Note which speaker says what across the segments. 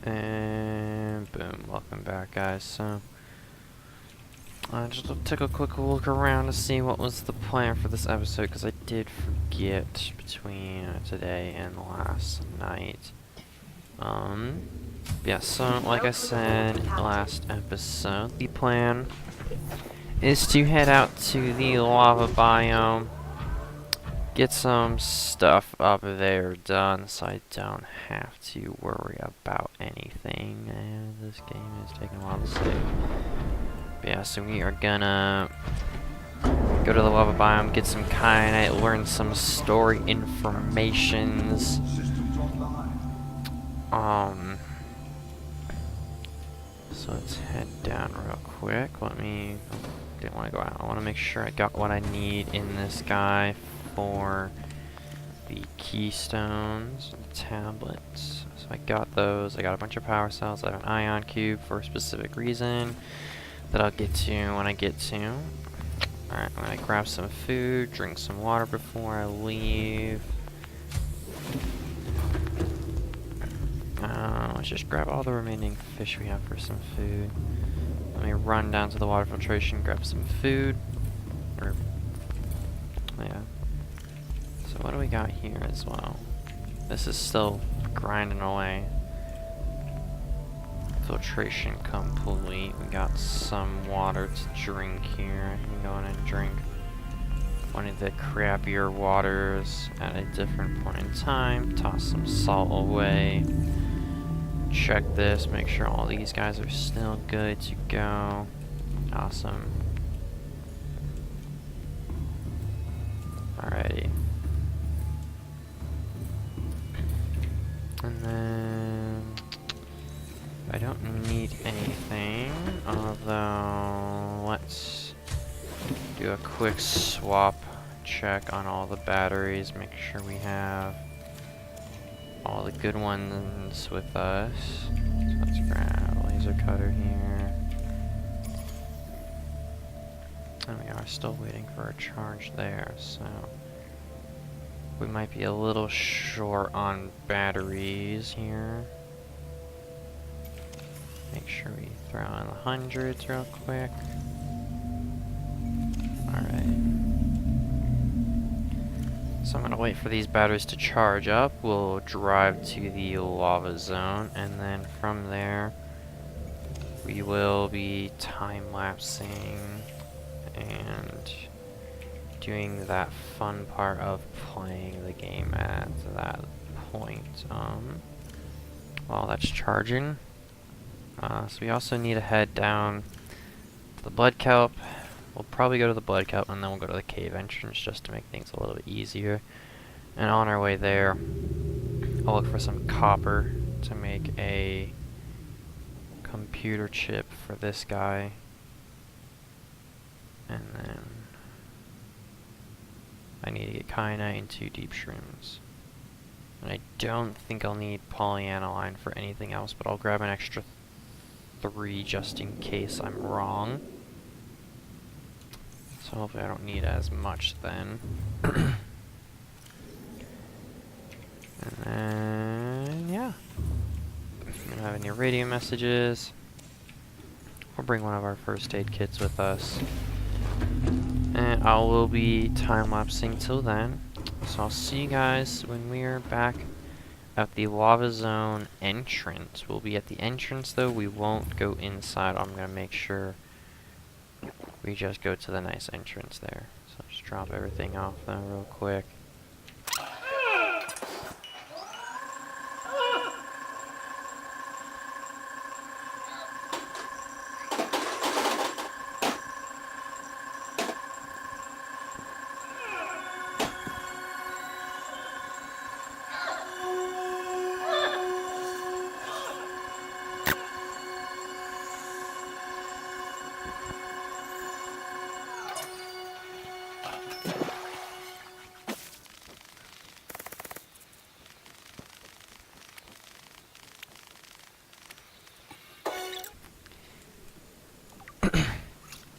Speaker 1: And boom, welcome back, guys. So I just took a quick look around to see what was the plan for this episode, because I did forget between today and last night. Yeah, so like I said last episode, the plan is to head out to the lava biome, get some stuff up there done so I don't have to worry about anything. And this game is taking a while to save. But yeah, so we are gonna go to the lava biome, get some kyanite, learn some story informations. So let's head down real quick. Didn't want to go out. I want to make sure I got what I need in this guy for the keystones and the tablets. So I got those. I got a bunch of power cells. I have an ion cube for a specific reason that I'll get to when I get to. Alright, I'm going to grab some food, drink some water before I leave. Let's just grab all the remaining fish we have for some food. Let me run down to the water filtration, grab some food. Yeah. So what do we got here as well? This is still grinding away. Filtration complete. We got some water to drink here. I can go in and drink one of the crappier waters at a different point in time. Toss some salt away. Check this, make sure all these guys are still good to go. Awesome. Alrighty. And then I don't need anything, although let's do a quick swap check on all the batteries, make sure we have all the good ones with us. So let's grab a laser cutter here. And we are still waiting for a charge there, so we might be a little short on batteries here. Make sure we throw in the hundreds real quick. Alright. So I'm going to wait for these batteries to charge up. We'll drive to the lava zone, and then from there we will be time-lapsing and doing that fun part of playing the game at that point. While that's charging. So we also need to head down to the blood kelp. We'll probably go to the blood kelp and then we'll go to the cave entrance just to make things a little bit easier. And on our way there, I'll look for some copper to make a computer chip for this guy. And then I need to get kyanite and 2 deep shrooms. And I don't think I'll need polyaniline for anything else, but I'll grab an extra 3 just in case I'm wrong. So hopefully I don't need as much then. And then, yeah. We don't have any radio messages. We'll bring one of our first aid kits with us. And I will be time-lapsing till then. So I'll see you guys when we're back at the lava zone entrance. We'll be at the entrance though, we won't go inside. I'm gonna make sure we just go to the nice entrance there. So just drop everything off though real quick.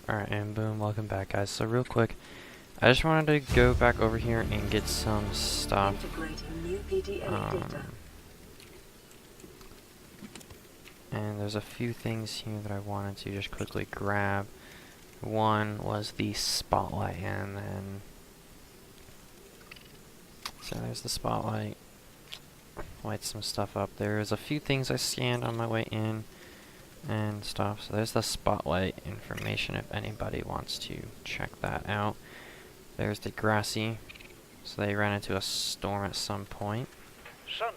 Speaker 1: Alright, and boom, welcome back guys. So real quick, I just wanted to go back over here and get some stuff. And there's a few things here that I wanted to just quickly grab. One was the spotlight, and then... So there's the spotlight. Light some stuff up. There's a few things I scanned on my way in and stuff. So there's the spotlight information if anybody wants to check that out. There's the grassy. So they ran into a storm at some point.
Speaker 2: Son,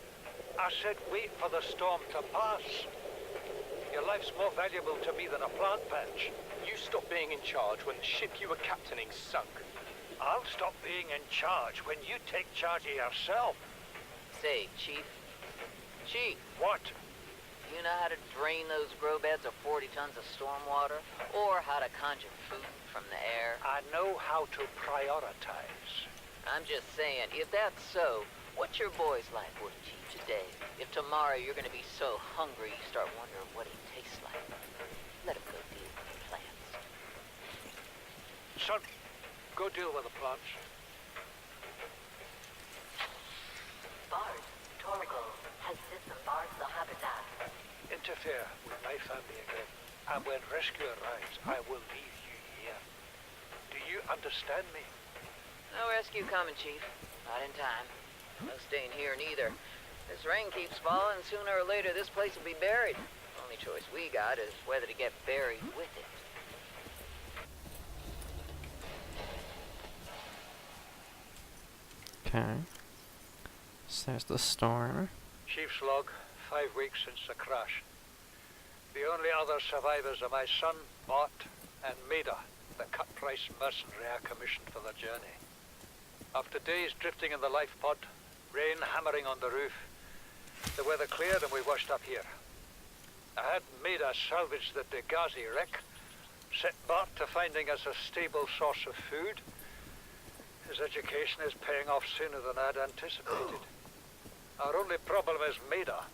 Speaker 2: I said wait for the storm to pass. Your life's more valuable to me than a plant patch.
Speaker 3: You stopped being in charge when the ship you were captaining sunk.
Speaker 2: I'll stop being in charge when you take charge of yourself.
Speaker 4: Say, Chief. Chief,
Speaker 2: What?
Speaker 4: you know how to drain those grow beds of 40 tons of stormwater? Or how to conjure food from the air?
Speaker 2: I know how to prioritize.
Speaker 4: I'm just saying, if that's so, what's your boy's life worth to you today? If tomorrow you're gonna be so hungry you start wondering what he tastes like, let him go deal with the plants.
Speaker 2: Son, go deal with the plants.
Speaker 5: Bard, Torgal has disembarked the habitat.
Speaker 2: Interfere with my family again, and when rescue arrives, I will leave you here. Do you understand me?
Speaker 4: No rescue coming, Chief. Not in time. No staying here neither. This rain keeps falling, sooner or later this place will be buried. Only choice we got is whether to get buried with it.
Speaker 1: Okay. So there's the storm.
Speaker 2: Chief's log, 5 weeks since the crash. The only other survivors are my son, Mott, and Maida, the cut-price mercenary I commissioned for the journey. After days drifting in the life pod, rain hammering on the roof, the weather cleared and we washed up here. I had Maida salvage the Degazi wreck, set Bart to finding us a stable source of food. His education is paying off sooner than I'd anticipated. Our only problem is Maida.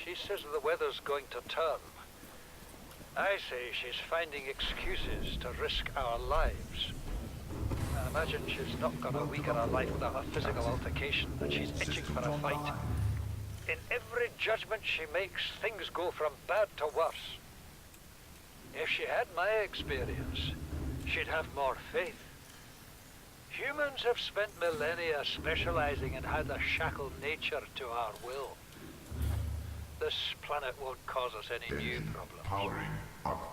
Speaker 2: She says the weather's going to turn. I say she's finding excuses to risk our lives. I imagine she's not gonna weaken her life without a physical altercation, and she's itching for a fight. In every judgment she makes, things go from bad to worse. If she had my experience, she'd have more faith. Humans have spent millennia specializing in how to shackle nature to our will. This planet won't cause us any new problems.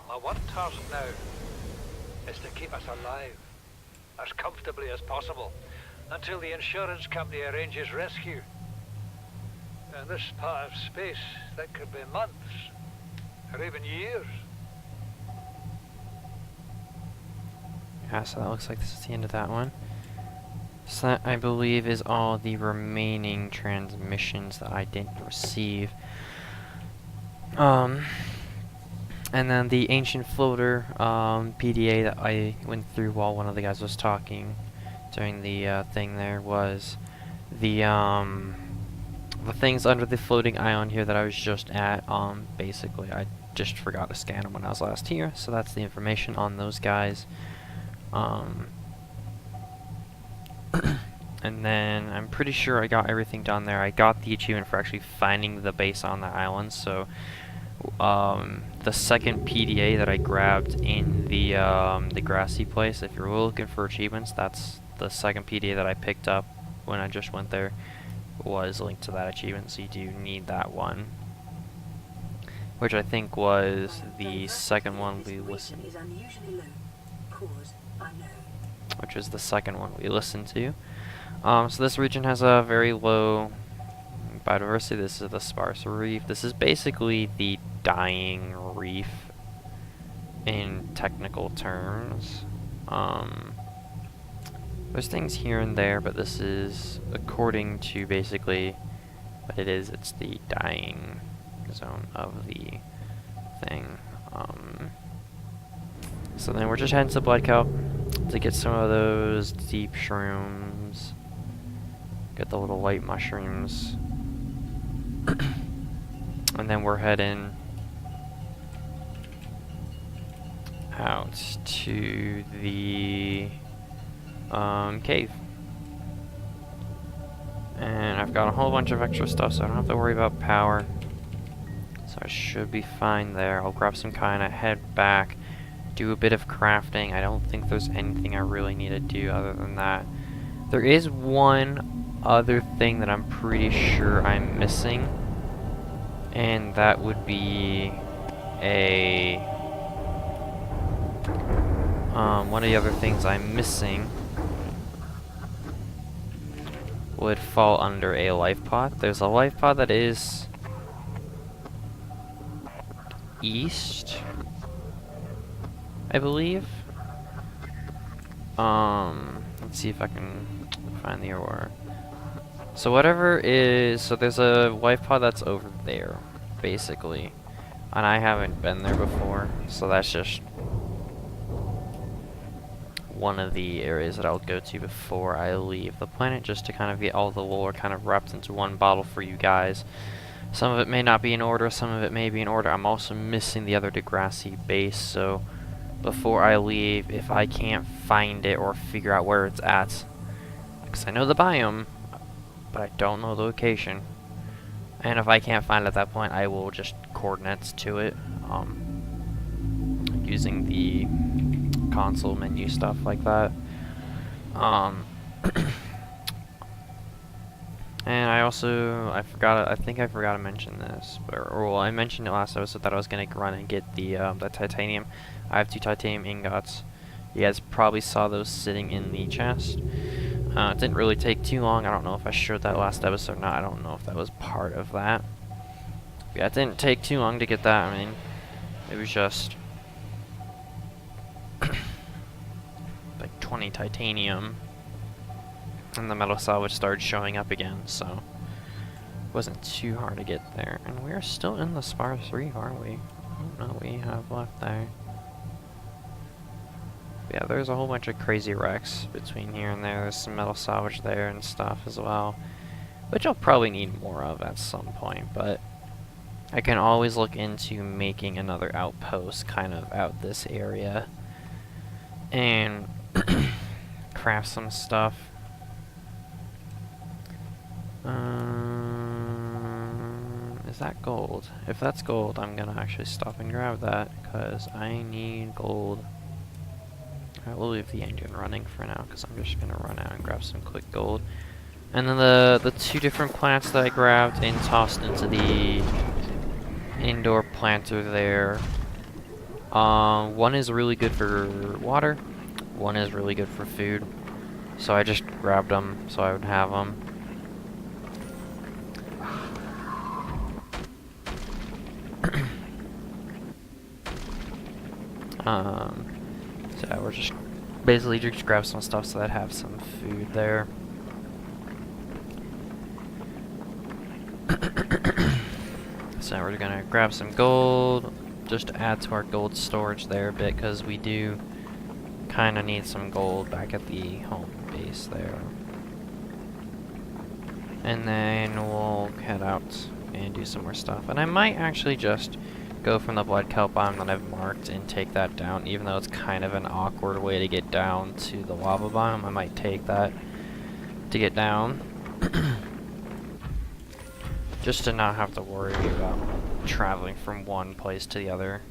Speaker 2: My one task now is to keep us alive, as comfortably as possible, until the insurance company arranges rescue. In this part of space, that could be months, or even years.
Speaker 1: Yeah, so that looks like this is the end of that one. So that, I believe, is all the remaining transmissions that I didn't receive. And then the ancient floater PDA that I went through while one of the guys was talking during the thing there was the things under the floating island here that I was just at. Basically, I just forgot to scan them when I was last here, so that's the information on those guys. And then I'm pretty sure I got everything done there. I got the achievement for actually finding the base on the island, so the second PDA that I grabbed in the grassy place, if you're looking for achievements, that's the second PDA that I picked up when I just went there, was linked to that achievement, so you do need that one, which I think was the second one we listened, which is the second one we listened to. So this region has a very low biodiversity. This is the sparse reef. This is basically the dying reef in technical terms. There's things here and there, but this is, according to basically what it is, it's the dying zone of the thing. So then we're just heading to Blood Kelp to get some of those deep shrooms. Get the little light mushrooms. And then we're heading out to the cave. And I've got a whole bunch of extra stuff, so I don't have to worry about power. So So I should be fine there. I'll grab some kind of head back, do a bit of crafting. I don't think there's anything I really need to do other than that. There is one other thing that I'm pretty sure I'm missing, and that would be a one of the other things I'm missing would fall under a life pod. There's a life pod that is east, I believe. Let's see if I can find the ore. So whatever is, so there's a life pod that's over there, basically. And I haven't been there before, so that's just one of the areas that I'll go to before I leave the planet, just to kind of get all the lore kind of wrapped into one bottle for you guys. Some of it may not be in order, some of it may be in order. I'm also missing the other Degrassi base, so before I leave, if I can't find it or figure out where it's at, because I know the biome, but I don't know the location. And if I can't find it at that point, I will just coordinates to it, using the console menu, stuff like that. And I think I forgot to mention this, or well, I mentioned it last episode that I was gonna run and get the titanium. I have 2 titanium ingots. You guys probably saw those sitting in the chest. It didn't really take too long. I don't know if I showed that last episode or not. I don't know if that was part of that. Yeah, it didn't take too long to get that. I mean, it was just like 20 titanium, and the metal salvage started showing up again, so it wasn't too hard to get there. And we're still in the Spar 3, aren't we? I don't know what we have left there. Yeah, there's a whole bunch of crazy wrecks between here and there. There's some metal salvage there and stuff as well, which I'll probably need more of at some point, but I can always look into making another outpost kind of out this area and craft some stuff. Is that gold? If that's gold, I'm gonna actually stop and grab that, because I need gold. I will leave the engine running for now, because I'm just gonna run out and grab some quick gold. And then the 2 different plants that I grabbed and tossed into the indoor planter there. One is really good for water, one is really good for food. So I just grabbed them so I would have them. So yeah, we're just basically just grab some stuff so that I have some food there. So we're gonna grab some gold, just to add to our gold storage there a bit, because we do kind of need some gold back at the home base there. And then we'll head out and do some more stuff. And I might actually just go from the blood kelp biome that I've marked and take that down, even though it's kind of an awkward way to get down to the lava biome. I might take that to get down. Just to not have to worry about traveling from one place to the other.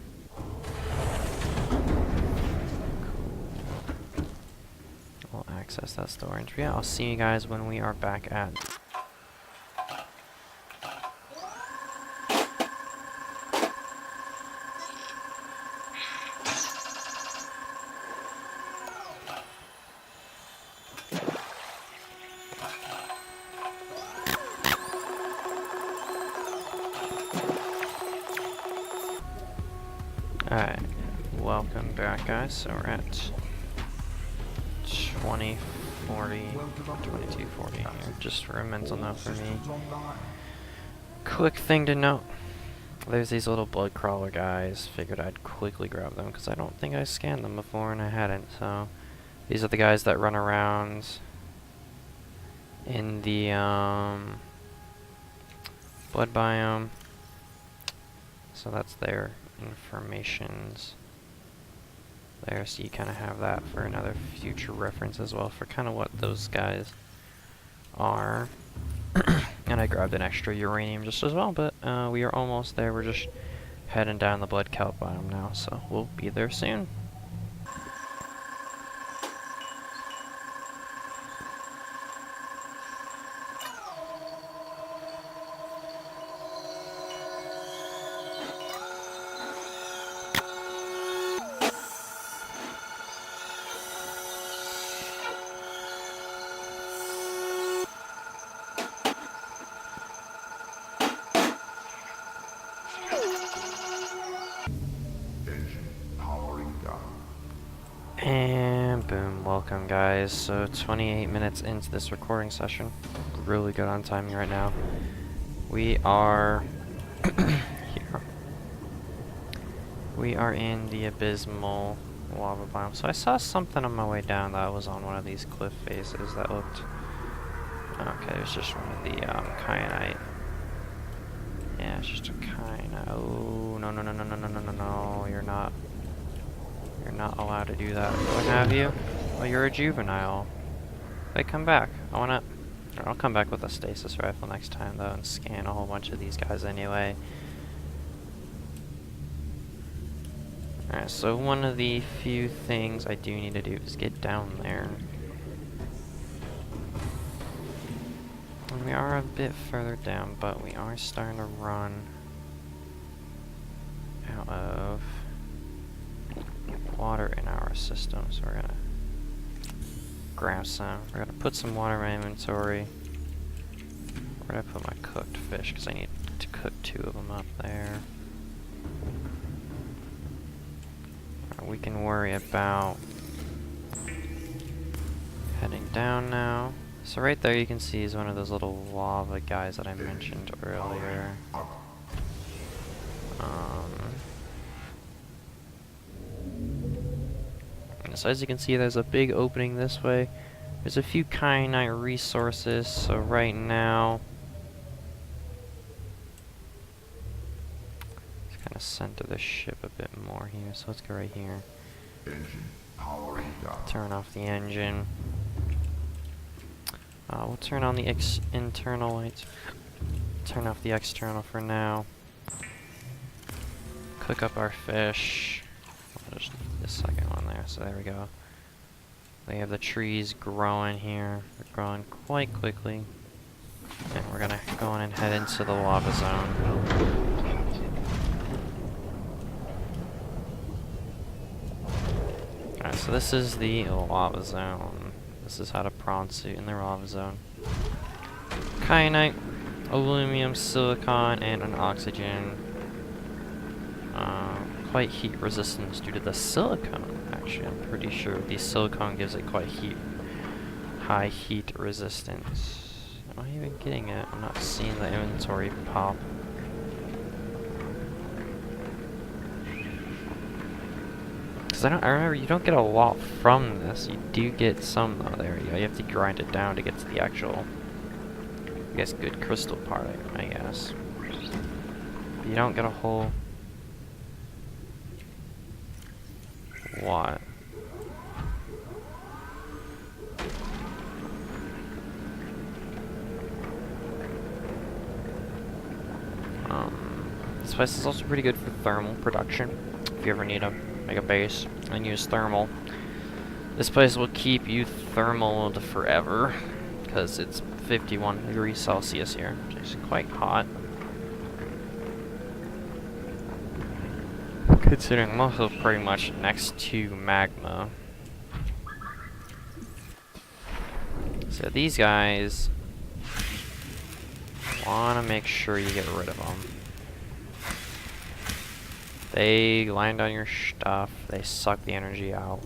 Speaker 1: We'll access that storage. Yeah, I'll see you guys when we are back at... Alright, welcome back guys. So we're at 2040, 2240 here, just for a mental note for me. Quick thing to note, there's these little blood crawler guys. Figured I'd quickly grab them because I don't think I scanned them before and I hadn't. So these are the guys that run around in the blood biome. So that's their informations there, so you kind of have that for another future reference as well, for kind of what those guys are. And I grabbed an extra uranium just as well, but we are almost there. We're just heading down the blood kelp biome now, so we'll be there soon. And boom, welcome guys. So 28 minutes into this recording session. Really good on timing right now. We are here. We are in the abysmal lava biome. So I saw something on my way down that was on one of these cliff faces that looked... Okay, it was just one of the kyanite. Yeah, it's just a kyanite. Oh, no, no, no, no, no, no, no, no, no, you're not. You're not allowed to do that. What have you? Well, you're a juvenile. Wait, come back. I'll come back with a stasis rifle next time, though, and scan a whole bunch of these guys anyway. Alright, so one of the few things I do need to do is get down there. And we are a bit further down, but we are starting to run out of water in our system, so we're gonna grab some. We're gonna put some water in my inventory. Where did I put my cooked fish? Because I need to cook 2 of them up there. We can worry about heading down now. So right there you can see is one of those little lava guys that I mentioned earlier. So as you can see, there's a big opening this way. There's a few kyanite resources, so right now... Let's kind of center the ship a bit more here, so let's go right here.
Speaker 6: Engine powering down.
Speaker 1: Turn off the engine. We'll turn on the internal lights. Turn off the external for now. Cook up our fish. I'll just leave the second one there, so there we go. We have the trees growing here. They're growing quite quickly. And we're gonna go on and head into the lava zone. Alright, so this is the lava zone. This is how to prawn suit in the lava zone. Kyanite, aluminum, silicon, and an oxygen. Quite heat resistance due to the silicone, actually. I'm pretty sure the silicone gives it quite high heat resistance. Am I even getting it? I'm not seeing the inventory pop. Because I remember you don't get a lot from this. You do get some though. There you go. You have to grind it down to get to the actual, I guess, good crystal part, I guess. But you don't get a whole... What? This place is also pretty good for thermal production. If you ever need to make a base and use thermal, this place will keep you thermal forever because it's 51 degrees Celsius here, which is quite hot. Considering I'm also pretty much next to magma. So these guys, wanna make sure you get rid of them. They land on your stuff, they suck the energy out,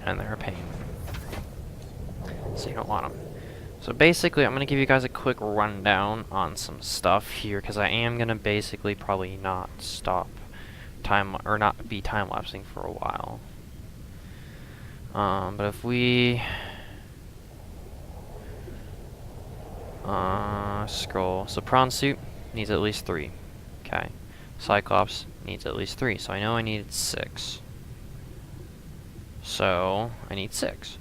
Speaker 1: and they're a pain. So you don't want them. So basically, I'm gonna give you guys a quick rundown on some stuff here, because I am gonna basically probably not stop time or not be time lapsing for a while. But if we scroll, so prawn suit needs at least 3. Okay, Cyclops needs at least 3. So I know I needed 6. So I need 6.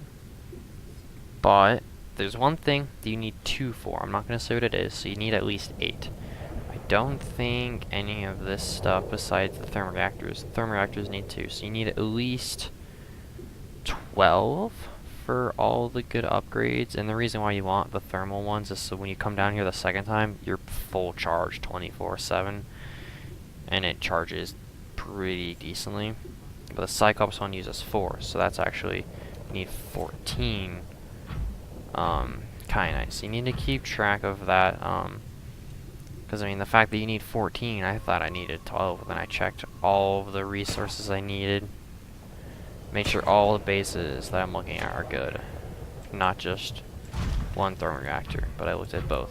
Speaker 1: But there's one thing that you need 2 for. I'm not going to say what it is, so you need at least 8. I don't think any of this stuff besides the thermoreactors. The thermoreactors need 2, so you need at least 12 for all the good upgrades. And the reason why you want the thermal ones is so when you come down here the second time, you're full charge 24/7, and it charges pretty decently. But the Cyclops one uses 4, so that's actually, you need 14 kyanite. So you need to keep track of that, because I mean, the fact that you need 14, I thought I needed 12, and then I checked all of the resources I needed. Make sure all the bases that I'm looking at are good, not just one thermoreactor, but I looked at both.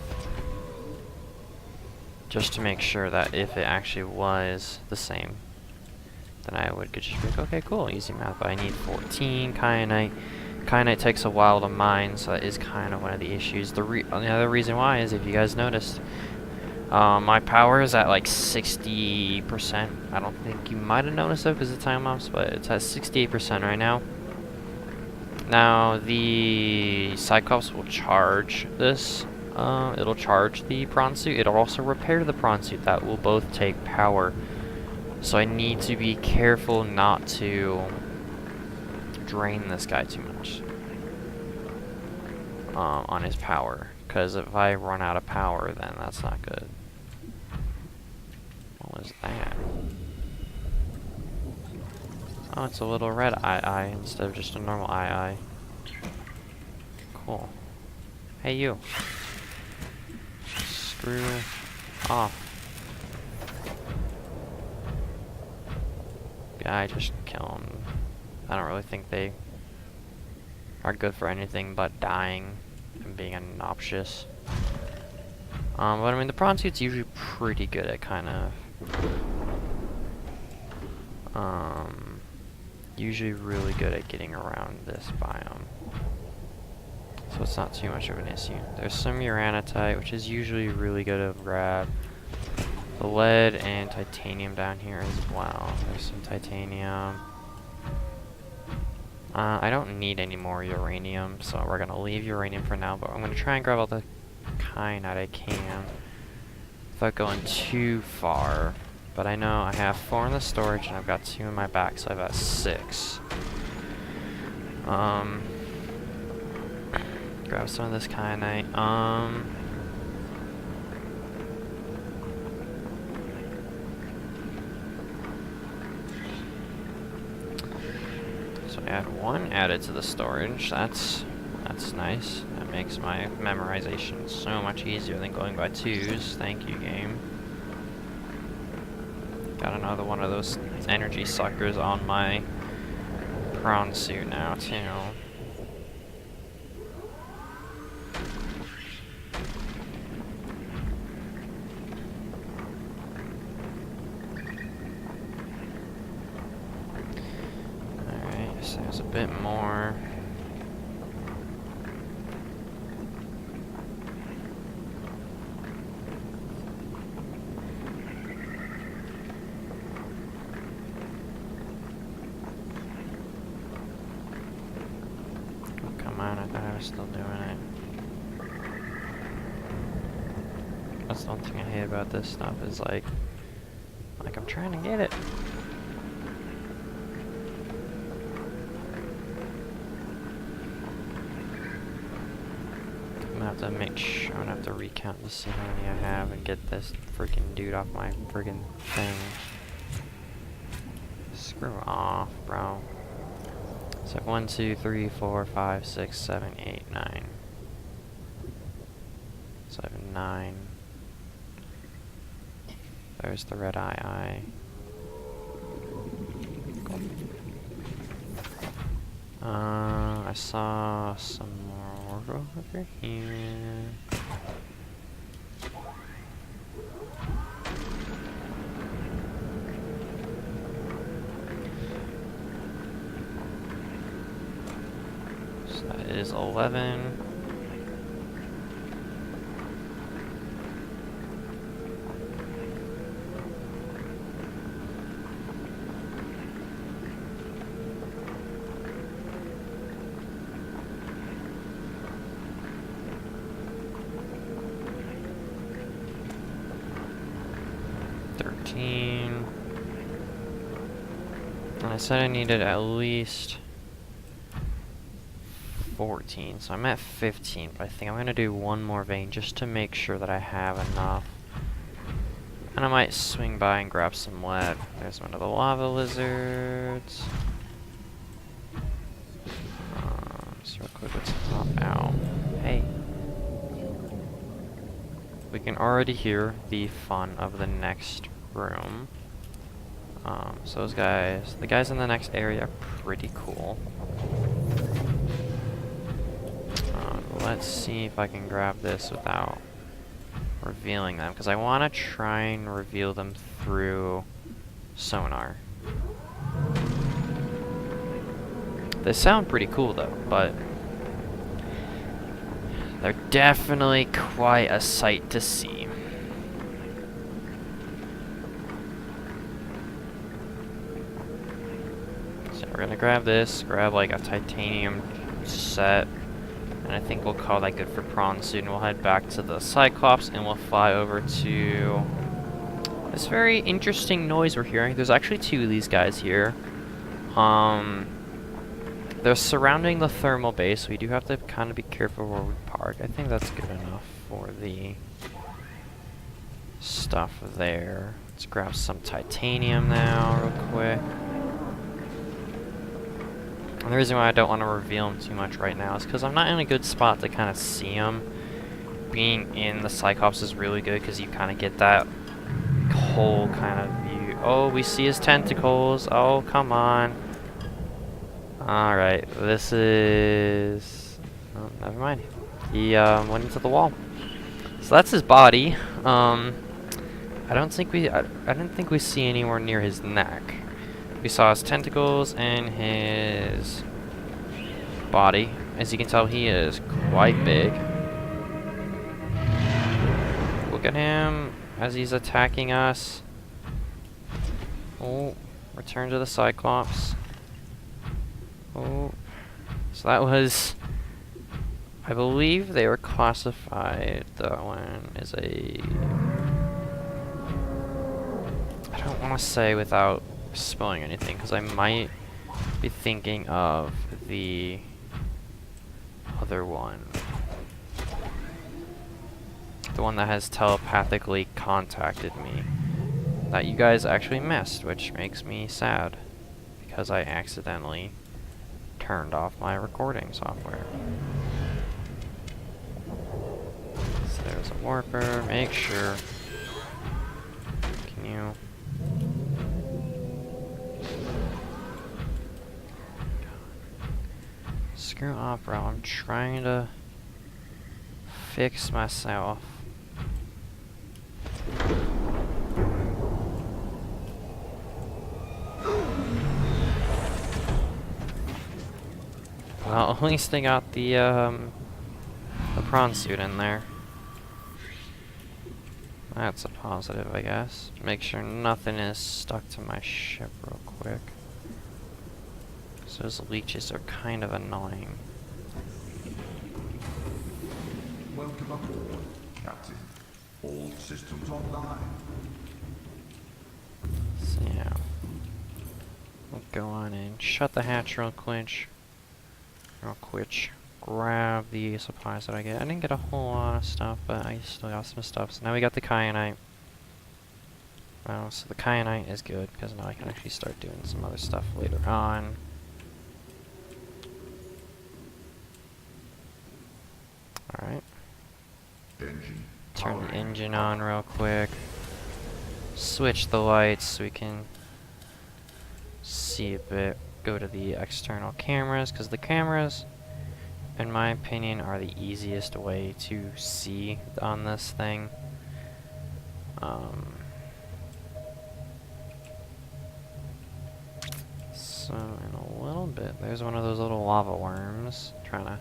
Speaker 1: Just to make sure that if it actually was the same, then I would just be like, okay, cool, easy math, but I need 14 kyanite. Kyanite takes a while to mine, so that is kind of one of the issues. The other reason why is, if you guys noticed, my power is at like 60%. I don't think you might have noticed it because of time lapse, but it's at 68% right now. Now, the Cyclops will charge this. It'll charge the prawn suit. It'll also repair the prawn suit. That will both take power. So I need to be careful not to drain this guy too much on his power. Because if I run out of power, then that's not good. What was that? Oh, it's a little red eye instead of just a normal eye. Cool. Hey, you. Screw off. Yeah, I just kill them. I don't really think they are good for anything but dying and being obnoxious. But I mean, the prawn suit's usually pretty good at kind of usually really good at getting around this biome. So it's not too much of an issue. There's some uranitite, which is usually really good to grab. The lead and titanium down here as well. There's some titanium. I don't need any more uranium, so we're gonna leave uranium for now, but I'm gonna try and grab all the kyanite I can without going too far. But I know I have 4 in the storage and I've got 2 in my back, so I've got 6. Grab some of this kyanite. So I had 1 added to the storage. That's nice. That makes my memorization so much easier than going by 2s. Thank you, game. Got another one of those energy suckers on my prawn suit now, too. Alright, so there's a bit more. Still doing it. That's the one thing I hate about this stuff is like I'm trying to get it. I'm gonna have to make sure, I'm gonna have to recount to see how many I have and get this freaking dude off my freaking thing. Screw off, bro. So 1, 2, 3, 4, 5, 6, 7, 8, 9. So I have 9. There's the red eye. I saw some more over here. That is 11. 13. And I said I needed at least 14, so I'm at 15, but I think I'm gonna do one more vein just to make sure that I have enough. And I might swing by and grab some lead. There's one of the lava lizards. Just real quick, let's hop out. Hey. We can already hear the fun of the next room. So those guys, the guys in the next area are pretty cool. Let's see if I can grab this without revealing them, because I want to try and reveal them through sonar. They sound pretty cool though, but they're definitely quite a sight to see. So we're gonna grab this, grab like a titanium set, and I think we'll call that good for prawn soon. We'll head back to the Cyclops and we'll fly over to this very interesting noise we're hearing. There's actually two of these guys here. They're surrounding the thermal base, so we do have to kind of be careful where we park. I think that's good enough for the stuff there. Let's grab some titanium now real quick. And the reason why I don't want to reveal them too much right now is because I'm not in a good spot to kind of see them. Being in the Cyclops is really good because you kind of get that whole kind of view. Oh, we see his tentacles. Oh, come on. Alright, this is... Oh, never mind. He went into the wall. So that's his body. I didn't think we see anywhere near his neck. We saw his tentacles and his body. As you can tell, he is quite big. Look at him as he's attacking us. Oh, return to the Cyclops. Oh, so that was, I believe they were classified, that one is a, I don't want to say without spoiling anything, because I might be thinking of the other one. The one that has telepathically contacted me. That you guys actually missed, which makes me sad, because I accidentally turned off my recording software. So there's a warper, make sure. Can you... Screw off, bro. I'm trying to fix myself. Well, at least they got the prawn suit in there. That's a positive, I guess. Make sure nothing is stuck to my ship real quick. So those leeches are kind of annoying.
Speaker 6: Welcome aboard, Captain. All systems online.
Speaker 1: So yeah. We'll go on and shut the hatch real quick. Grab the supplies that I get. I didn't get a whole lot of stuff, but I still got some stuff. So now we got the kyanite. Well, so the kyanite is good, because now I can actually start doing some other stuff later on. Alright. Turn the engine on real quick. Switch the lights so we can see a bit. Go to the external cameras, because the cameras, in my opinion, are the easiest way to see on this thing. So in a little bit, there's one of those little lava worms trying to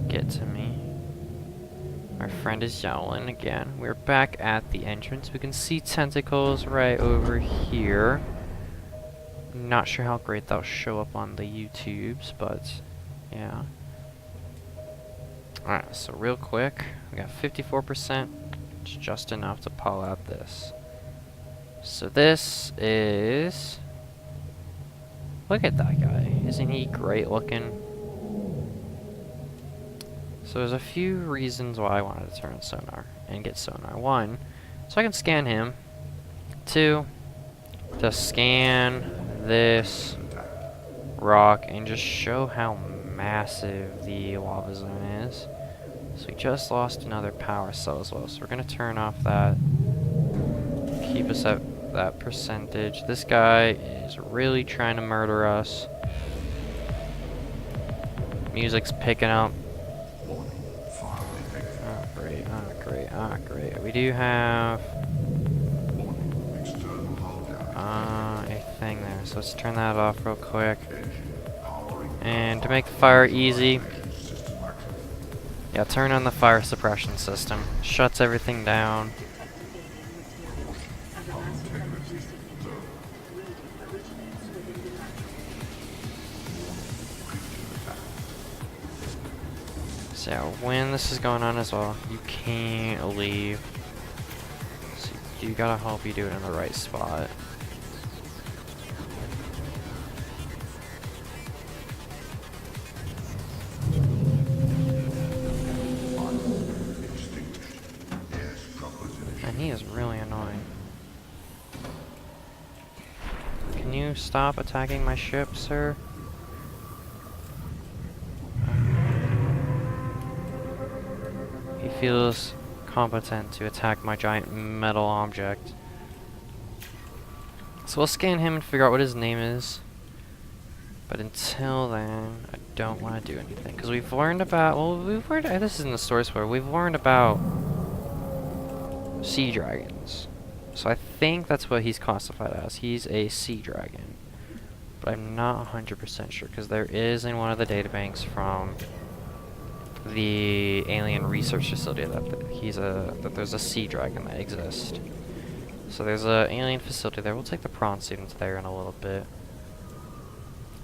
Speaker 1: get to me. Our friend is yowling again. We're back at the entrance. We can see tentacles right over here. Not sure how great that'll show up on the YouTubes, but yeah. Alright, so real quick, we got 54%. It's just enough to pull out this. So this is... Look at that guy. Isn't he great looking? So there's a few reasons why I wanted to turn on sonar and get sonar. One, so I can scan him. Two, to scan this rock and just show how massive the lava zone is. So we just lost another power cell as well. So we're going to turn off that. Keep us at that percentage. This guy is really trying to murder us. Music's picking up. Oh, great, oh, great, oh, great. We do have a thing there, so let's turn that off real quick. And to make the fire easy, yeah, turn on the fire suppression system. Shuts everything down. So when this is going on as well, you can't leave. So you gotta hope you do it in the right spot. And he is really annoying. Can you stop attacking my ship, sir? He feels competent to attack my giant metal object. So we'll scan him and figure out what his name is. But until then, I don't want to do anything. Because we've learned about, well, this is in the source where we've learned about sea dragons. So I think that's what he's classified as. He's a sea dragon. But I'm not 100% sure, because there is in one of the databanks from the alien research facility that there's a sea dragon that exists. So there's a alien facility there. We'll take the prawn students there in a little bit.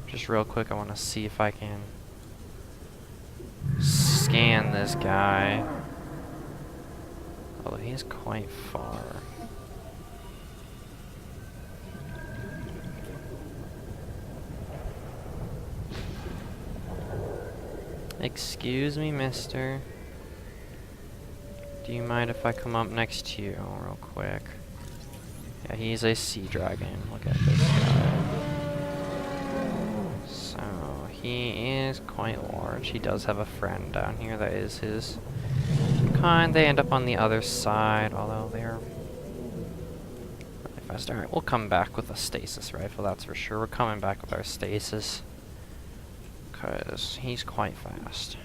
Speaker 1: Just real quick, I want to see if I can scan this guy. Although he's quite far. Excuse me, mister. Do you mind if I come up next to you real quick? Yeah, he's a sea dragon. Look at this guy. So, he is quite large. He does have a friend down here that is his kind. They end up on the other side, although they're really fast. Alright, we'll come back with a stasis rifle, that's for sure. We're coming back with our stasis. Because he's quite fast.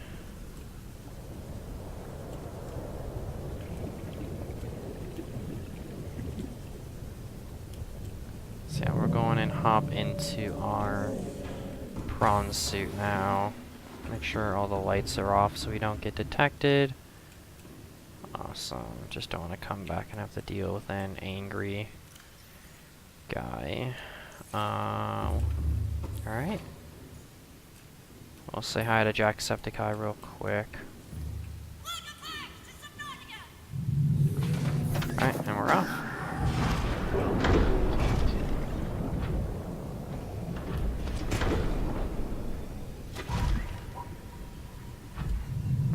Speaker 1: So yeah, we're going and hop into our prawn suit now. Make sure all the lights are off so we don't get detected. Awesome. Just don't want to come back and have to deal with an angry guy. Alright. I'll say hi to Jacksepticeye real quick. Alright, and we're off.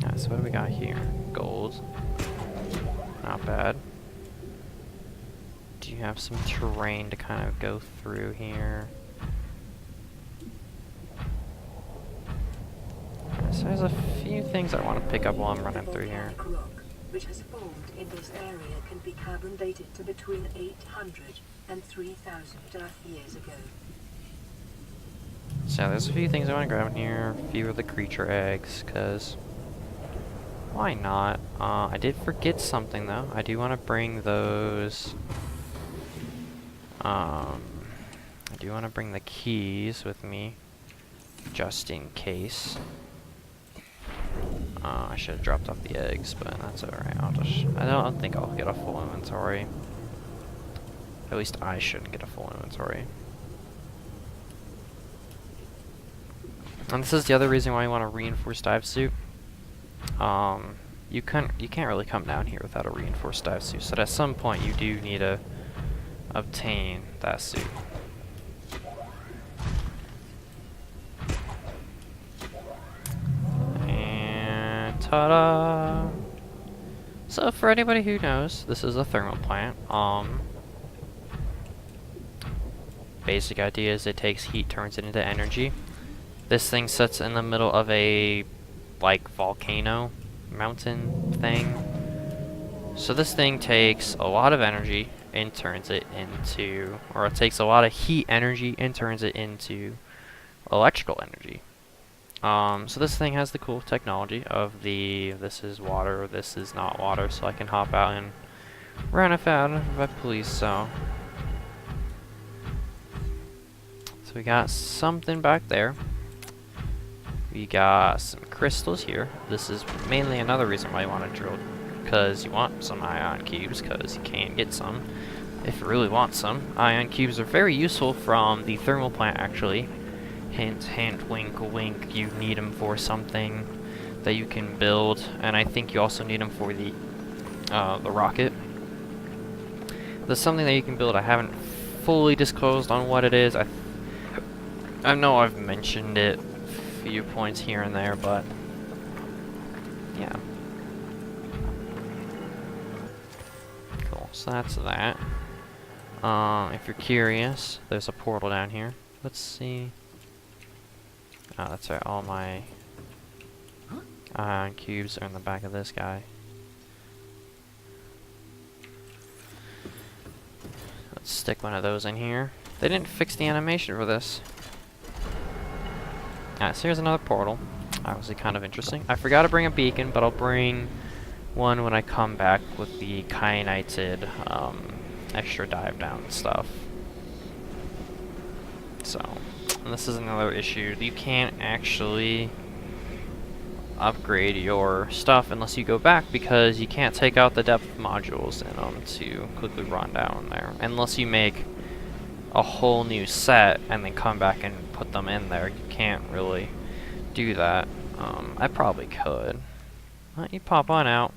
Speaker 1: Alright, so what do we got here? Gold. Not bad. Do you have some terrain to kind of go through here? So there's a few things I want to pick up while I'm running through here.
Speaker 7: Rock, which has formed in this area, can be carbon dated to between 800 and 3,000 Earth years ago.
Speaker 1: So there's a few things I want to grab in here. A few of the creature eggs, because why not? I did forget something though. I do want to bring those. I do want to bring the keys with me, just in case. I should have dropped off the eggs, but that's alright. I don't think I'll get a full inventory. At least I shouldn't get a full inventory. And this is the other reason why you want a reinforced dive suit. You can't really come down here without a reinforced dive suit. So at some point you do need a obtain that suit. And ta-da! So for anybody who knows, this is a thermal plant. Basic idea is it takes heat, turns it into energy. This thing sits in the middle of a like volcano mountain thing. So this thing takes a lot of energy and turns it into, or it takes a lot of heat energy and turns it into electrical energy. So this thing has the cool technology of this is water, this is not water, so I can hop out and run if I please. So we got something back there. We got some crystals here. This is mainly another reason why you want to drill, because you want some ion cubes, because you can get some if you really want some. Ion cubes are very useful from the thermal plant, actually. Hint, hint, wink, wink. You need them for something that you can build, and I think you also need them for the rocket. There's something that you can build. I haven't fully disclosed on what it is. I know I've mentioned it a few points here and there, but yeah. Cool, so that's that. If you're curious, there's a portal down here. Let's see. Oh, that's right, all my ion cubes are in the back of this guy. Let's stick one of those in here. They didn't fix the animation for this. Alright, so here's another portal. Obviously kind of interesting. I forgot to bring a beacon, but I'll bring one when I come back with the kyanited extra dive down stuff. So, and this is another issue. You can't actually upgrade your stuff unless you go back, because you can't take out the depth modules in them to quickly run down there. Unless you make a whole new set and then come back and put them in there. You can't really do that. I probably could. Let you pop on out.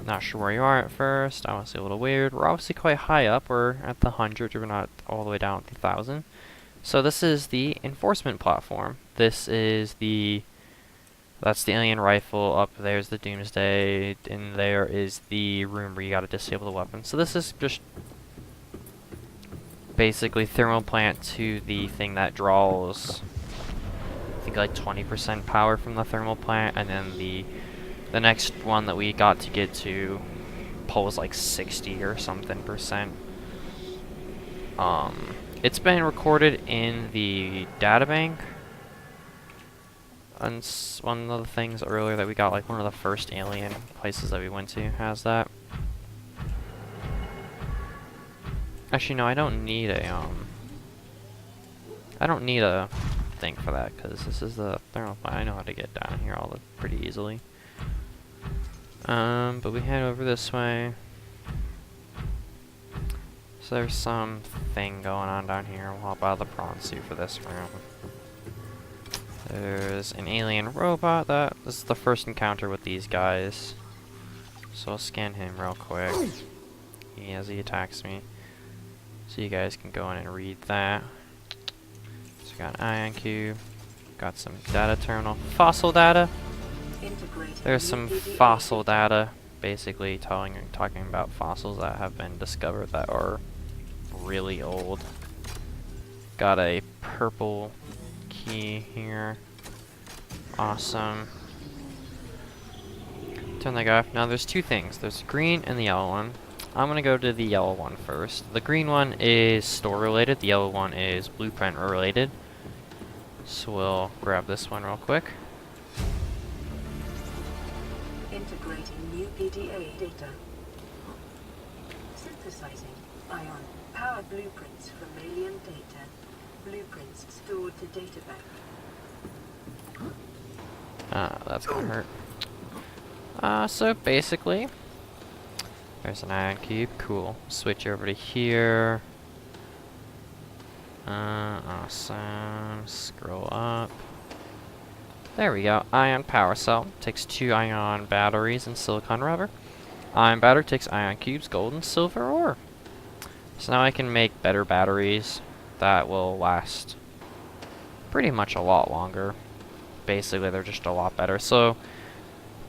Speaker 1: Not sure where you are at first. Honestly a little weird. We're obviously quite high up. We're at the 100. We're not all the way down at the 1,000. So this is the enforcement platform. This is that's the alien rifle. Up there's the Doomsday. And there is the room where you gotta disable the weapon. So this is just basically thermal plant to the thing that draws, I think, like 20% power from the thermal plant, and then the next one that we got to get to pulls like 60 or something percent. It's been recorded in the databank. And one of the things earlier that we got, like one of the first alien places that we went to, has that. Actually, no, I don't need a thing for that, because this is the thermal plant. I know how to get down here pretty easily. But we head over this way. So there's some thing going on down here. We'll hop out of the prawn suit for this room. There's an alien robot. This is the first encounter with these guys. So I'll scan him real quick. As he attacks me. So you guys can go in and read that. So we got an ion cube, got some data terminal, fossil data. There's some fossil data, basically talking about fossils that have been discovered that are really old. Got a purple key here. Awesome. Turn that guy off. Now there's two things. There's the green and the yellow one. I'm gonna go to the yellow one first. The green one is store related, the yellow one is blueprint related. So we'll grab this one real quick.
Speaker 7: Integrating new PDA data. Synthesizing ion power blueprints from alien data. Blueprints stored to data bank.
Speaker 1: That's gonna hurt. So basically, there's an ion cube. Cool. Switch over to here. Awesome. Scroll up. There we go. Ion power cell. Takes 2 ion batteries and silicon rubber. Ion battery takes ion cubes, gold, and silver ore. So now I can make better batteries that will last pretty much a lot longer. Basically, they're just a lot better. So,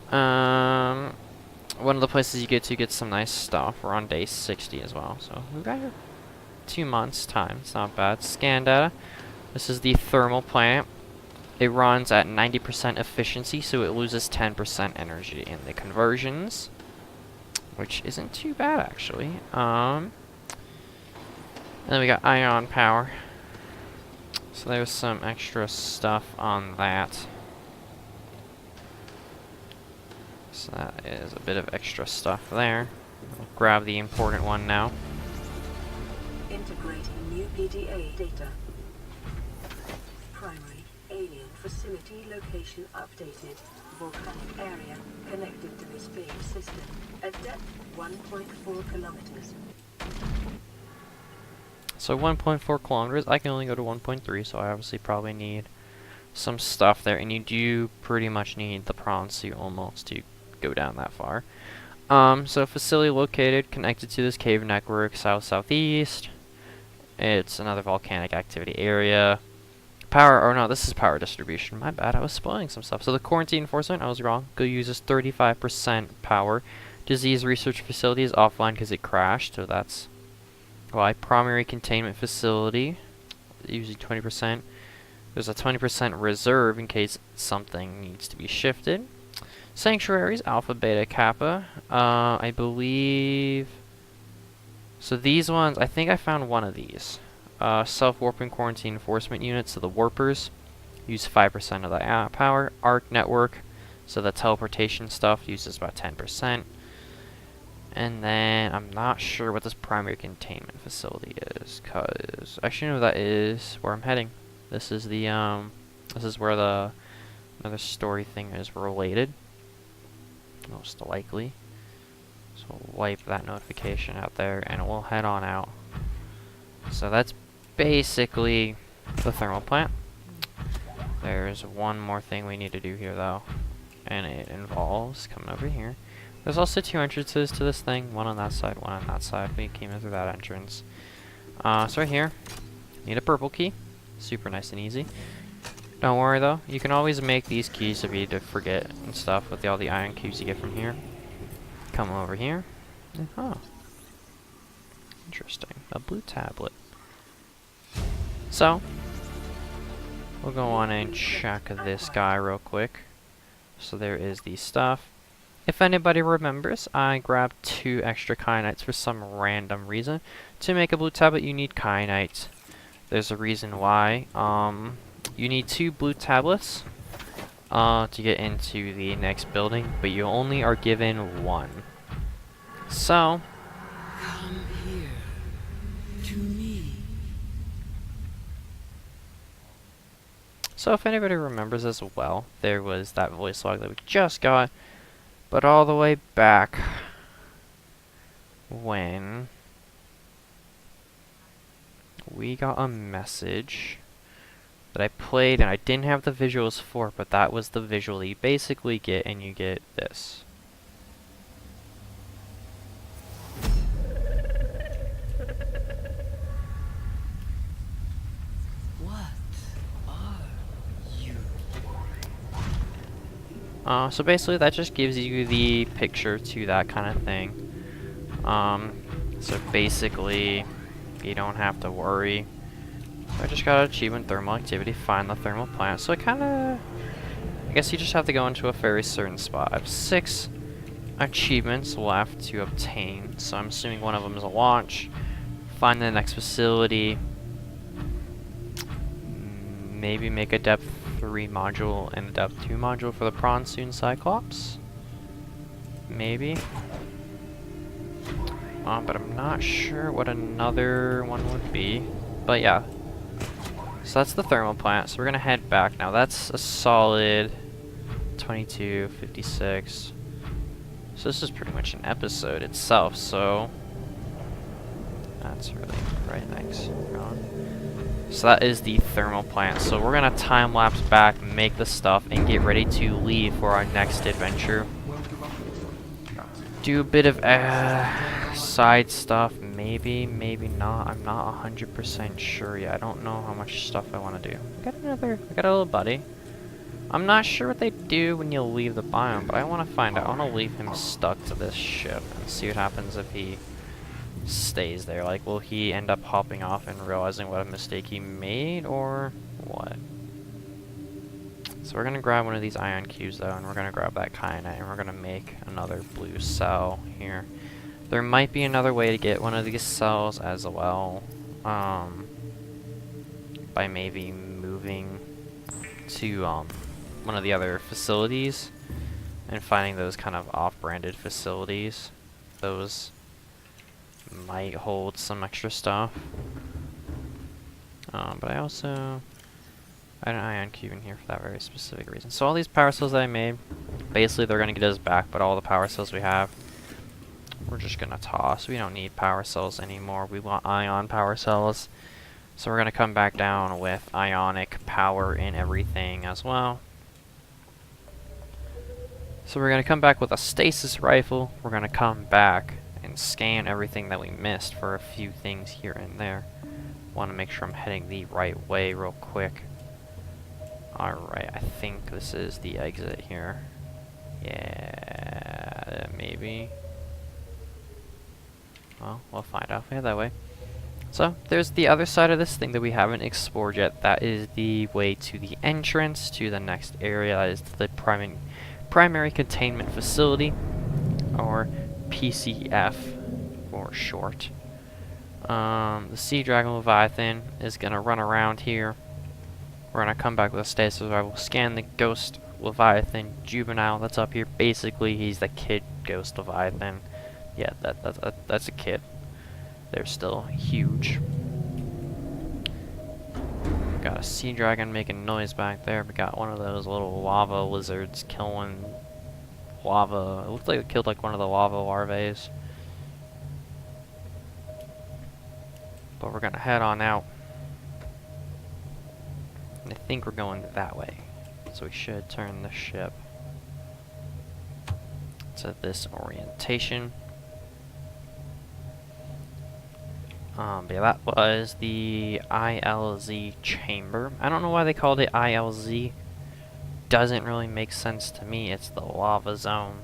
Speaker 1: one of the places you get some nice stuff. We're on day 60 as well. So, we've got 2 months time. It's not bad. Scan data. This is the thermal plant. It runs at 90% efficiency, so it loses 10% energy in the conversions, which isn't too bad actually. And then we got ion power. So there's some extra stuff on that. So that is a bit of extra stuff there. We'll grab the important one now.
Speaker 7: Integrating new PDA data. Primary alien facility location updated. Volcanic area connected to this big system. At depth 1.4 kilometers.
Speaker 1: So 1.4 kilometers, I can only go to 1.3, so I obviously probably need some stuff there, and you do pretty much need the prawn suit almost to go down that far. So facility located, connected to this cave network, south-southeast. It's another volcanic activity area. Power, or no, this is power distribution, my bad, I was spoiling some stuff. So the quarantine enforcement, I was wrong, go uses 35% power. Disease research facility is offline because it crashed, so that's why. Primary containment facility, usually 20%. There's a 20% reserve in case something needs to be shifted. Sanctuaries, Alpha, Beta, Kappa. I believe... So these ones, I think I found one of these. Self-warping quarantine enforcement units, so the warpers use 5% of the power. Arc network, so the teleportation stuff uses about 10%. And then I'm not sure what this primary containment facility is, cause I actually know that is where I'm heading. This is the this is where the another story thing is related, most likely. So we'll wipe that notification out there, and we'll head on out. So that's basically the thermal plant. There's one more thing we need to do here, though, and it involves coming over here. There's also 2 entrances to this thing, one on that side, one on that side. We came in through that entrance. So right here, need a purple key. Super nice and easy. Don't worry though, you can always make these keys if you forget and stuff with all the ion cubes you get from here. Come over here. Oh. Interesting. A blue tablet. So, we'll go on and check this guy real quick. So there is the stuff. If anybody remembers, I grabbed 2 extra kyanites for some random reason. To make a blue tablet, you need kyanites. There's a reason why. You need 2 blue tablets to get into the next building, but you only are given 1. So,
Speaker 8: Come here to me.
Speaker 1: So if anybody remembers as well, there was that voice log that we just got. But all the way back when we got a message that I played and I didn't have the visuals for, but that was the visual you basically get, and you get this.
Speaker 8: What are you?
Speaker 1: So basically that just gives you the picture to that kind of thing. So basically you don't have to worry. I just got an achievement, thermal activity, find the thermal plant. So I guess you just have to go into a very certain spot. I have 6 achievements left to obtain. So I'm assuming one of them is a launch. Find the next facility. Maybe make a depth 3 module and a depth 2 module for the prawn suit and Cyclops. Maybe. But I'm not sure what another one would be. But yeah. So that's the thermal plant. So we're gonna head back now. That's a solid 22, 56. So this is pretty much an episode itself. So that's really right. Thanks. So that is the thermal plant. So we're gonna time lapse back, make the stuff, and get ready to leave for our next adventure.
Speaker 6: Welcome aboard, Captain.
Speaker 1: do a bit of side stuff, maybe, maybe not. I'm not 100% sure yet. I don't know how much stuff I want to do. I got a little buddy. I'm not sure what they do when you leave the biome, but I want to find out. I want to leave him stuck to this ship and see what happens if he stays there. Like, will he end up hopping off and realizing what a mistake he made, or what? So we're going to grab one of these ion cubes, though, and we're going to grab that kyanite, and we're going to make another blue cell here. There might be another way to get one of these cells as well, by maybe moving to one of the other facilities and finding those kind of off-branded facilities. Those might hold some extra stuff. But I also had an ion cube in here for that very specific reason. So all these power cells that I made, basically they're going to get us back, but all the power cells we have, we're just going to toss. We don't need power cells anymore. We want ion power cells. So we're going to come back down with ionic power in everything as well. So we're going to come back with a stasis rifle. We're going to come back and scan everything that we missed for a few things here and there. Want to make sure I'm heading the right way real quick. Alright, I think this is the exit here. Yeah, maybe. Well, we'll find out if we head that way. So, there's the other side of this thing that we haven't explored yet. That is the way to the entrance to the next area. That is the primary containment facility, or PCF for short. The Sea Dragon Leviathan is going to run around here. We're going to come back with a stasis rifle, scan the Ghost Leviathan Juvenile that's up here. Basically, he's the kid Ghost Leviathan. Yeah, that's a kid. They're still huge. Got a sea dragon making noise back there. We got one of those little lava lizards killing lava. It looks like it killed like one of the lava larvae. But we're gonna head on out. And I think we're going that way. So we should turn the ship to this orientation. But yeah, that was the ILZ chamber. I don't know why they called it ILZ. Doesn't really make sense to me. It's the lava zone.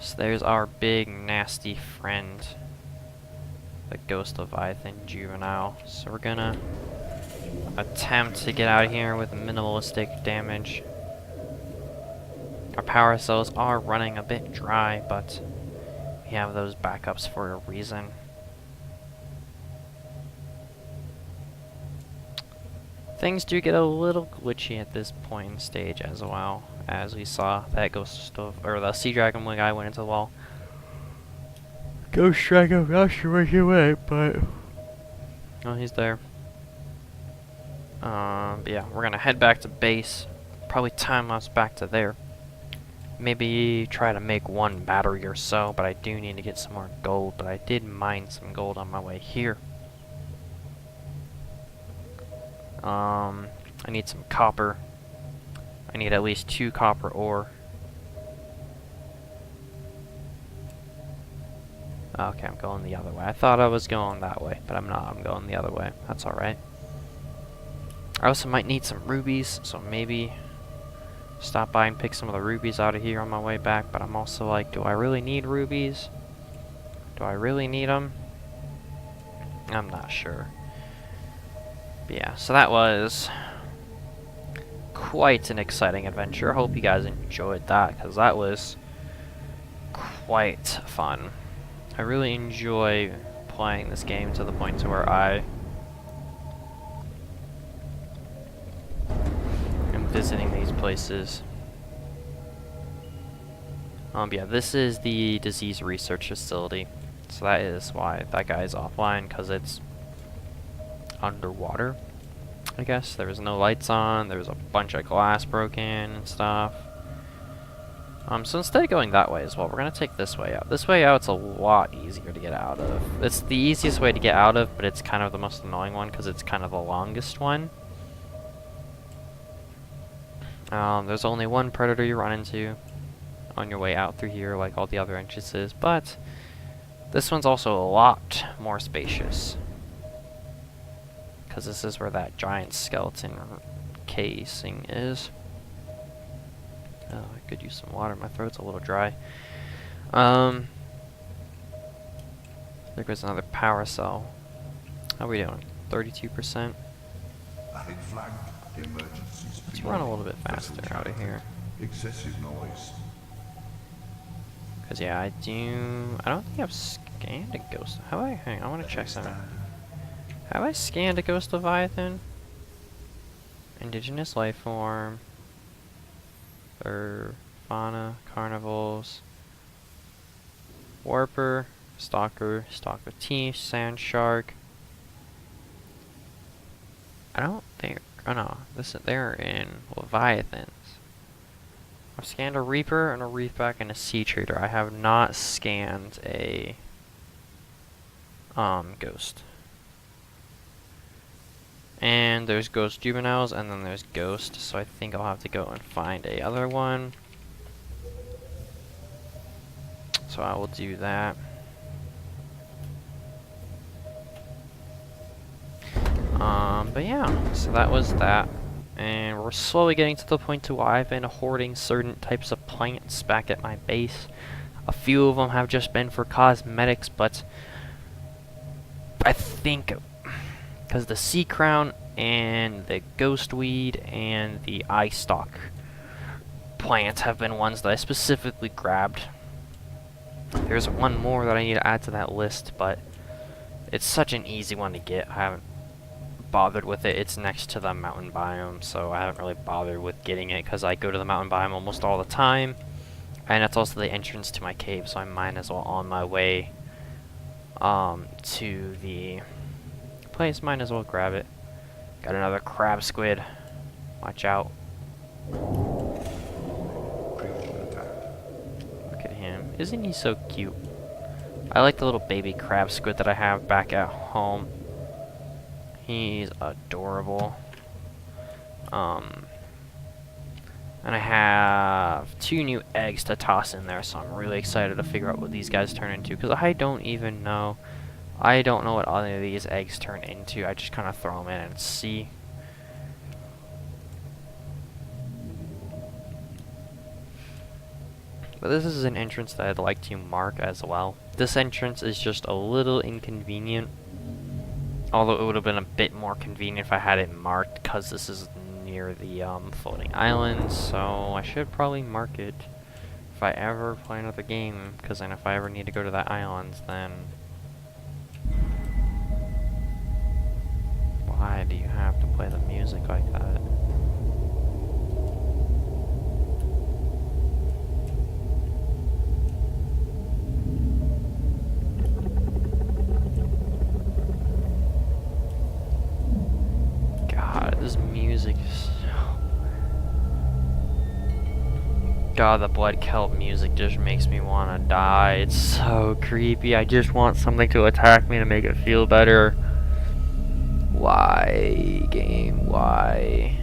Speaker 1: So there's our big nasty friend, the Ghost Leviathan Juvenile. So we're gonna attempt to get out of here with minimalistic damage. Our power cells are running a bit dry, but we have those backups for a reason. Things do get a little glitchy at this point in stage as well, as we saw that the Sea Dragon guy went into the wall. Ghost Dragon, I'm not sure where he went, but oh, he's there. But yeah, we're gonna head back to base. Probably time lapse back to there. Maybe try to make one battery or so, but I do need to get some more gold. But I did mine some gold on my way here. I need some copper. I need at least 2 copper ore. Okay, I'm going the other way. I thought I was going that way, but I'm not. I'm going the other way. That's alright. I also might need some rubies, so maybe stop by and pick some of the rubies out of here on my way back. But I'm also like, do I really need rubies? Do I really need them? I'm not sure. But yeah, so that was quite an exciting adventure. I hope you guys enjoyed that, because that was quite fun. I really enjoy playing this game to the point to where I am visiting these places. Yeah, this is the disease research facility. So that is why that guy is offline, because it's underwater, I guess. There was no lights on, there was a bunch of glass broken and stuff. So instead of going that way as well, we're going to take this way out. This way out, it's a lot easier to get out of. It's the easiest way to get out of, but it's kind of the most annoying one because it's kind of the longest one. There's only one predator you run into on your way out through here, like all the other entrances, but this one's also a lot more spacious. Because this is where that giant skeleton casing is. Oh, I could use some water. My throat's a little dry. There goes another power cell. How are we doing? 32%?
Speaker 6: Ahead flag. Emergencies.
Speaker 1: Let's run a little bit faster out of here.
Speaker 6: Excessive noise.
Speaker 1: Because, yeah, I don't think I've scanned a ghost. Hang on, I want to check something. Have I scanned a ghost Leviathan? Indigenous life form. Fauna, carnivals. Warper, stalker, stalker teeth, sand shark. I don't think. Oh no, they're in Leviathans. I've scanned a Reaper and a Reefback and a Sea Trader. I have not scanned a Ghost. And there's Ghost Juveniles, and then there's Ghost, so I think I'll have to go and find a other one. So I will do that. But yeah, so that was that. And we're slowly getting to the point to where I've been hoarding certain types of plants back at my base. A few of them have just been for cosmetics, but I think because the sea crown and the ghost weed and the eye stalk plants have been ones that I specifically grabbed. There's one more that I need to add to that list, but it's such an easy one to get. I haven't bothered with it. It's next to the mountain biome, so I haven't really bothered with getting it because I go to the mountain biome almost all the time, and that's also the entrance to my cave, so I might as well on my way to the place, might as well grab it. Got another crab squid. Watch out.
Speaker 6: Critical attack.
Speaker 1: Look at him. Isn't he so cute? I like the little baby crab squid that I have back at home. He's adorable. And I have 2 new eggs to toss in there, so I'm really excited to figure out what these guys turn into, because I don't even know. I don't know what any of these eggs turn into. I just kind of throw them in and see. But this is an entrance that I'd like to mark as well. This entrance is just a little inconvenient. Although it would have been a bit more convenient if I had it marked, because this is near the floating islands, so I should probably mark it if I ever play another game, because then if I ever need to go to that island, then... Why do you have to play the music like that? This music is... God, the blood kelp music just makes me want to die. It's so creepy. I just want something to attack me to make it feel better. Why, game? Why?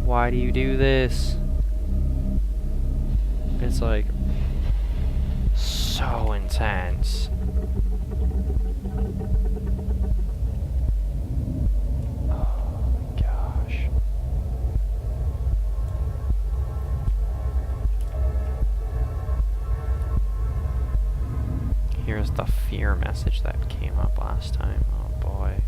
Speaker 1: Why do you do this? It's like... so intense. Here's the fear message that came up last time. Oh boy.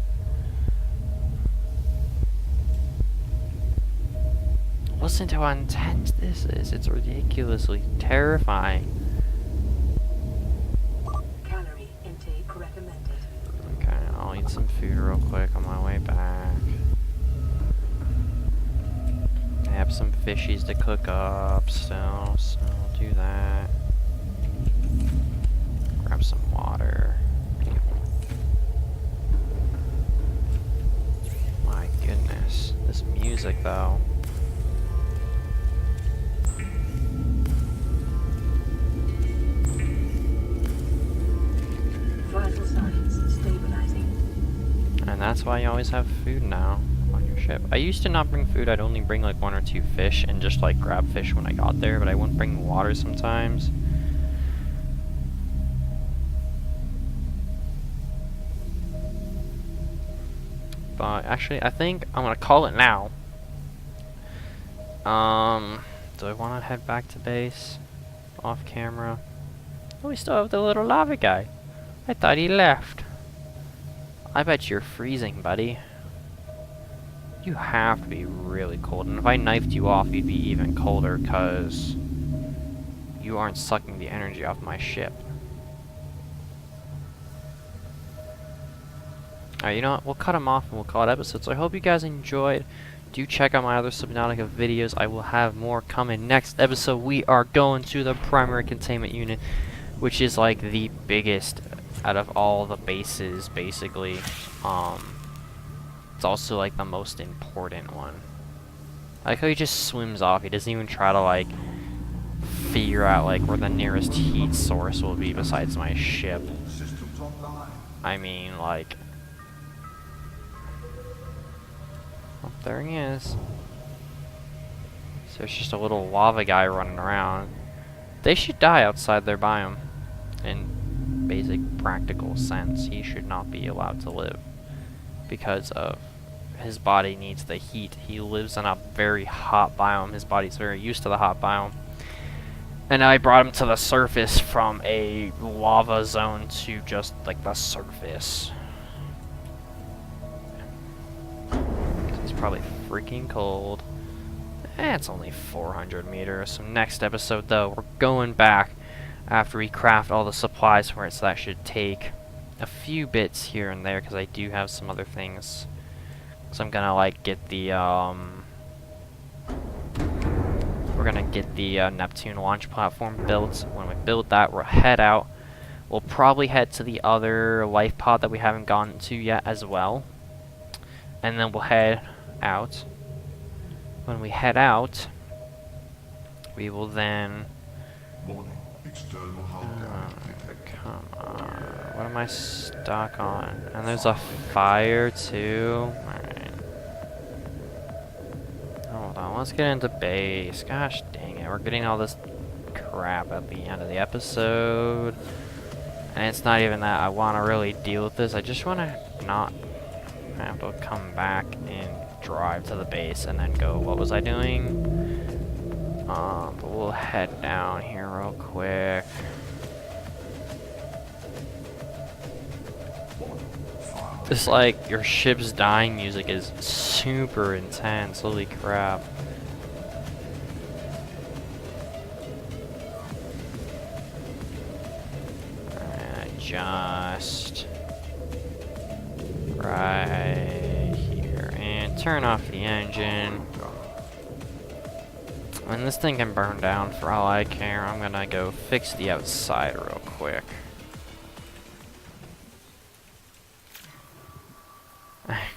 Speaker 1: Listen to how intense this is. It's ridiculously terrifying.
Speaker 7: Calorie intake recommended.
Speaker 1: Okay, I'll eat some food real quick on my way back. I have some fishies to cook up still, so I'll do that. Grab some water. My goodness. This music, though.
Speaker 7: Vital signs stabilizing.
Speaker 1: And that's why you always have food now on your ship. I used to not bring food. I'd only bring like 1 or 2 fish and just like grab fish when I got there, but I wouldn't bring water sometimes. But actually, I think I'm gonna call it now. Do I want to head back to base? Off camera? Oh, we still have the little lava guy. I thought he left. I bet you're freezing, buddy. You have to be really cold. And if I knifed you off, you'd be even colder, because you aren't sucking the energy off my ship. Alright, you know what? We'll cut him off and we'll call it episodes. So I hope you guys enjoyed. Do check out my other Subnautica videos. I will have more coming. Next episode, we are going to the primary containment unit, which is like the biggest out of all the bases, basically. It's also like the most important one. I like how he just swims off. He doesn't even try to like figure out like where the nearest heat source will be besides my ship.
Speaker 6: Systems online.
Speaker 1: I mean, like, oh, there he is. So it's just a little lava guy running around. They should die outside their biome. In basic practical sense, he should not be allowed to live because of his body needs the heat. He lives in a very hot biome. His body's very used to the hot biome. And I brought him to the surface from a lava zone to just like the surface. He's probably freaking cold. It's only 400 meters. So next episode though, we're going back after we craft all the supplies for it. So that should take a few bits here and there because I do have some other things. So I'm gonna like get the we're gonna get the Neptune launch platform built. When we build that, we'll head out. We'll probably head to the other life pod that we haven't gone to yet as well. And then we'll head out. When we head out, we will then...
Speaker 6: Warning. External hull damage detected.
Speaker 1: Come on. What am I stuck on? And there's a fire too. Alright. Hold on, let's get into base. Gosh dang it, we're getting all this crap at the end of the episode. And it's not even that I want to really deal with this. I just want to not have to come back and drive to the base and then go, what was I doing? But we'll head down here real quick. This, like, your ship's dying music is super intense. Holy crap. Alright, just right here. And turn off the engine. And this thing can burn down for all I care. I'm gonna go fix the outside real quick.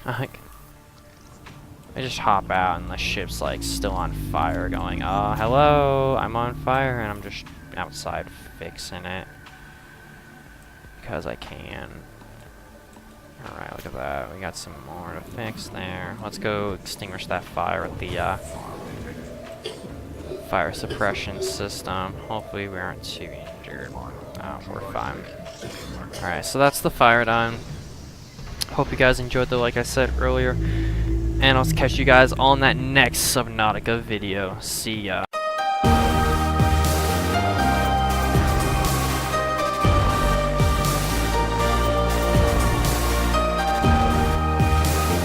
Speaker 1: I just hop out and the ship's like still on fire going, hello, I'm on fire, and I'm just outside fixing it. Because I can. Alright, look at that. We got some more to fix there. Let's go extinguish that fire with the fire suppression system. Hopefully we aren't too injured. Oh, we're fine. Alright, so that's the fire done. Hope you guys enjoyed though, like I said earlier. And I'll catch you guys on that next Subnautica video. See ya.